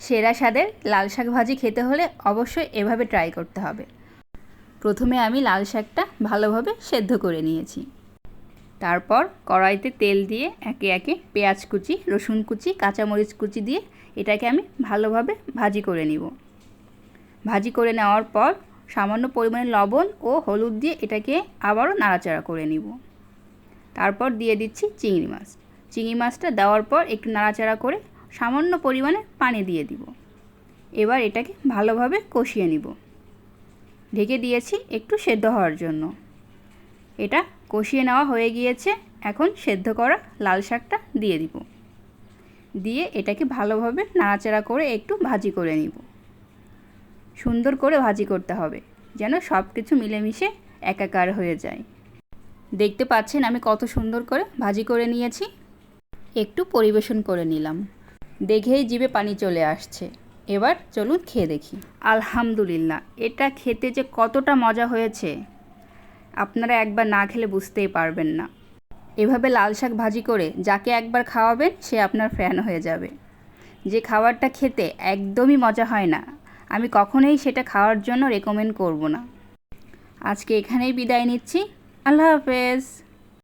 সেরা স্বাদের লাল শাক ভাজি খেতে হলে অবশ্যই এভাবে ট্রাই করতে হবে। প্রথমে আমি লাল শাকটা ভালোভাবে সেদ্ধ করে নিয়েছি। তারপর কড়াইতে তেল দিয়ে একে একে পেঁয়াজ কুচি, রসুন কুচি, কাঁচামরিচ কুচি দিয়ে এটাকে আমি ভালোভাবে ভাজি করে নিব। ভাজি করে নেওয়ার পর সামান্য পরিমাণে লবণ ও হলুদ দিয়ে এটাকে আবারও নাড়াচাড়া করে নিব। তারপর দিয়ে দিচ্ছি চিংড়ি মাছ। চিংড়ি মাছটা দেওয়ার পর একটু নাড়াচাড়া করে সামান্য পরিমাণে পানি দিয়ে দিব। এবার এটাকে ভালোভাবে কষিয়ে নিব। ঢেকে দিয়েছি একটু সেদ্ধ হওয়ার জন্য। এটা কষিয়ে নেওয়া হয়ে গিয়েছে। এখন সেদ্ধ করা লাল শাকটা দিয়ে দিব। দিয়ে এটাকে ভালোভাবে নাড়াচাড়া করে একটু ভাজি করে নিব। সুন্দর করে ভাজি করতে হবে যেন সব কিছু মিলেমিশে একাকার হয়ে যায়। দেখতে পাচ্ছেন আমি কত সুন্দর করে ভাজি করে নিয়েছি। একটু পরিবেশন করে নিলাম। দেখেই জিভে পানি চলে আসছে। এবার চলুন খেয়ে দেখি। আলহামদুলিল্লাহ, এটা খেতে যে কতটা মজা হয়েছে আপনারা একবার না খেলে বুঝতেই পারবেন না। এভাবে লাল শাক ভাজি করে যাকে একবার খাওয়াবেন সে আপনার ফ্যান হয়ে যাবে। যে খাবারটা খেতে একদমই মজা হয় না, আমি কখনোই সেটা খাওয়ার জন্য রেকমেন্ড করব না। আজকে এখানেই বিদায় নিচ্ছি। আল্লাহ হাফেজ।